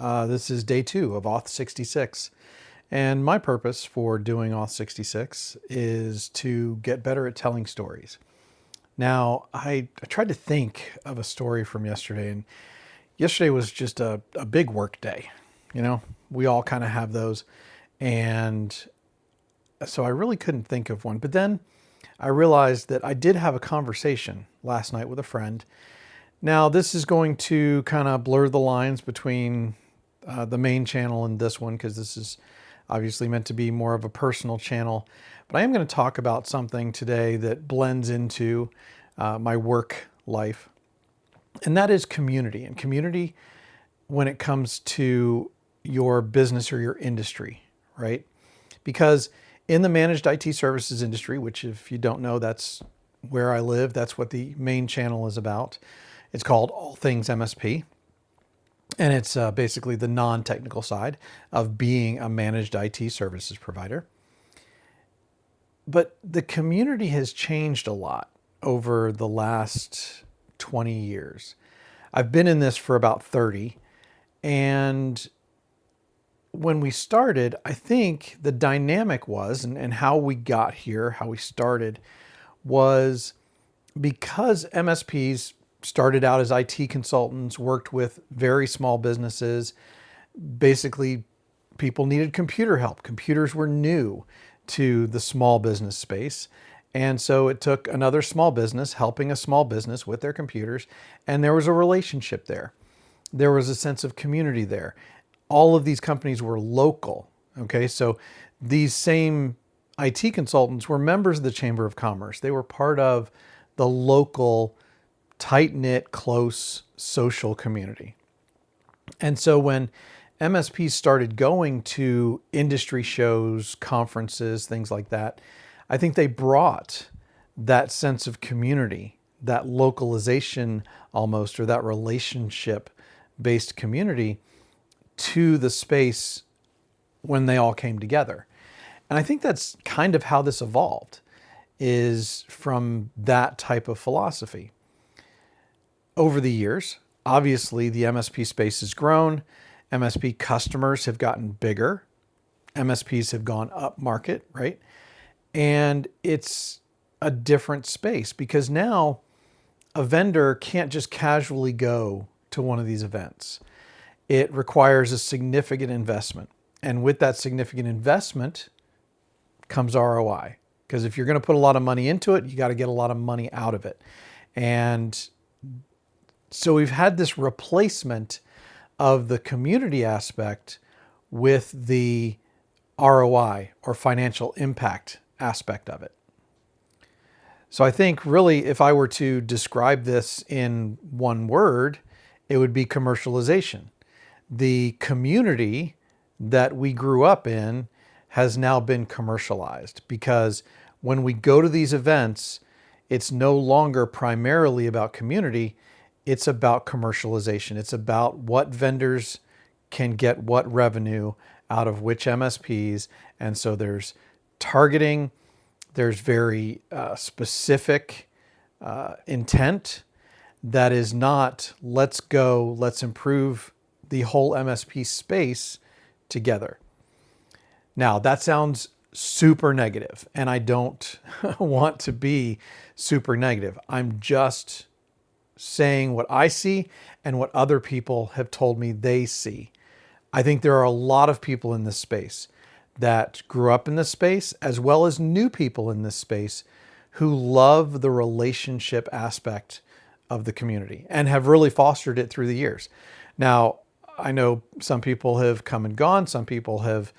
This is day 2 of Auth 66. And my purpose for doing Auth 66 is to get better at telling stories. Now, I tried to think of a story from yesterday, and yesterday was just a big work day. You know, we all kind of have those. And so I really couldn't think of one. But then I realized that I did have a conversation last night with a friend. Now, this is going to kind of blur the lines between the main channel and this one, because this is obviously meant to be more of a personal channel. But I am going to talk about something today that blends into my work life, and that is community. And community when it comes to your business or your industry, right? Because in the managed IT services industry, which if you don't know, that's where I live, that's what the main channel is about. It's called All Things MSP. And it's basically the non-technical side of being a managed IT services provider. But the community has changed a lot over the last 20 years. I've been in this for about 30. And when we started, I think the dynamic was, and how we got here, how we started, was because MSPs started out as IT consultants, worked with very small businesses. Basically, people needed computer help. Computers were new to the small business space. And so it took another small business helping a small business with their computers. And there was a relationship there. There was a sense of community there. All of these companies were local. Okay, so these same IT consultants were members of the Chamber of Commerce. They were part of the local tight-knit, close social community. And so when MSPs started going to industry shows, conferences, things like that, I think they brought that sense of community, that localization almost, or that relationship-based community to the space when they all came together. And I think that's kind of how this evolved, is from that type of philosophy. Over the years, obviously the MSP space has grown. MSP customers have gotten bigger. MSPs have gone up market, right? And it's a different space because now a vendor can't just casually go to one of these events. It requires a significant investment. And with that significant investment comes ROI. Because if you're going to put a lot of money into it, you got to get a lot of money out of it. And so we've had this replacement of the community aspect with the ROI or financial impact aspect of it. So I think really if I were to describe this in one word, it would be commercialization. The community that we grew up in has now been commercialized because when we go to these events, it's no longer primarily about community. It's about commercialization. It's about what vendors can get what revenue out of which MSPs. And so there's targeting, there's very specific intent that is not, let's go, let's improve the whole MSP space together. Now, that sounds super negative, and I don't want to be super negative. I'm just saying what I see and what other people have told me they see. I think there are a lot of people in this space that grew up in this space, as well as new people in this space who love the relationship aspect of the community and have really fostered it through the years. Now, I know some people have come and gone. Some people have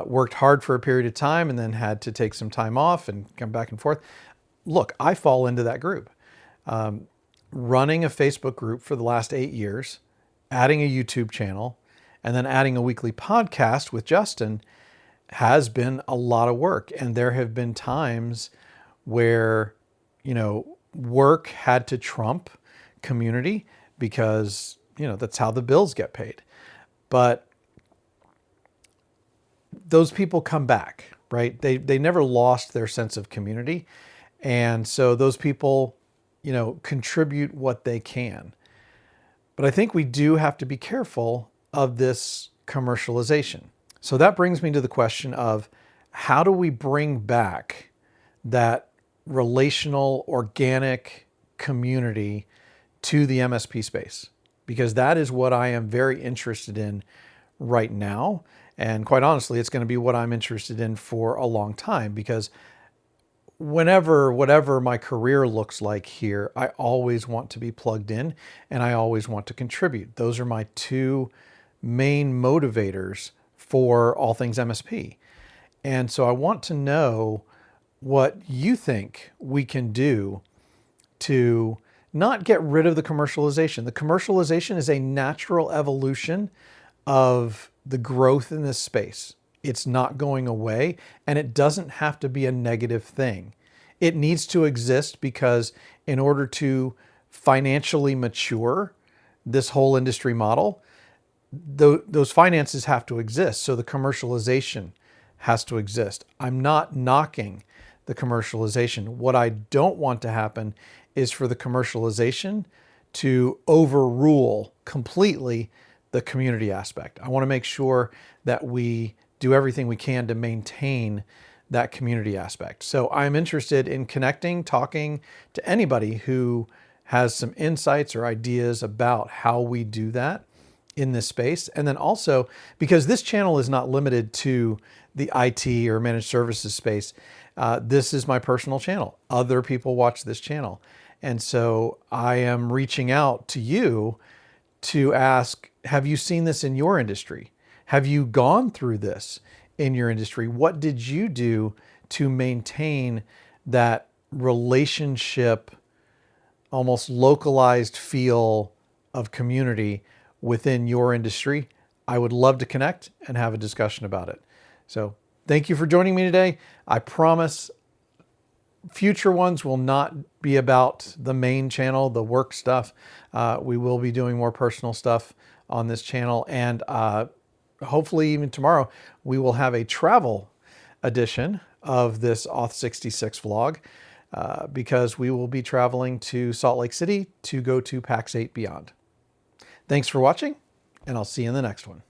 worked hard for a period of time and then had to take some time off and come back and forth. Look, I fall into that group. Running a Facebook group for the last 8 years, adding a YouTube channel, and then adding a weekly podcast with Justin has been a lot of work. And there have been times where, work had to trump community because, that's how the bills get paid. But those people come back, right? They never lost their sense of community. And so those people, contribute what they can. But I think we do have to be careful of this commercialization. So that brings me to the question of how do we bring back that relational, organic community to the MSP space? Because that is what I am very interested in right now. And quite honestly, it's going to be what I'm interested in for a long time, because whatever my career looks like here, I always want to be plugged in and I always want to contribute. Those are my two main motivators for all things MSP. And so I want to know what you think we can do to not get rid of the commercialization. The commercialization is a natural evolution of the growth in this space. It's not going away, and it doesn't have to be a negative thing. It needs to exist because in order to financially mature this whole industry model, those finances have to exist. So the commercialization has to exist. I'm not knocking the commercialization. What I don't want to happen is for the commercialization to overrule completely the community aspect. I want to make sure that we do everything we can to maintain that community aspect. So I'm interested in connecting, talking to anybody who has some insights or ideas about how we do that in this space. And then also, because this channel is not limited to the IT or managed services space, this is my personal channel. Other people watch this channel. And so I am reaching out to you to ask, have you seen this in your industry? Have you gone through this in your industry? What did you do to maintain that relationship, almost localized feel of community within your industry? I would love to connect and have a discussion about it. So thank you for joining me today. I promise future ones will not be about the main channel, the work stuff. We will be doing more personal stuff on this channel. And hopefully even tomorrow, we will have a travel edition of this Auth 66 vlog because we will be traveling to Salt Lake City to go to PAX 8 Beyond. Thanks for watching, and I'll see you in the next one.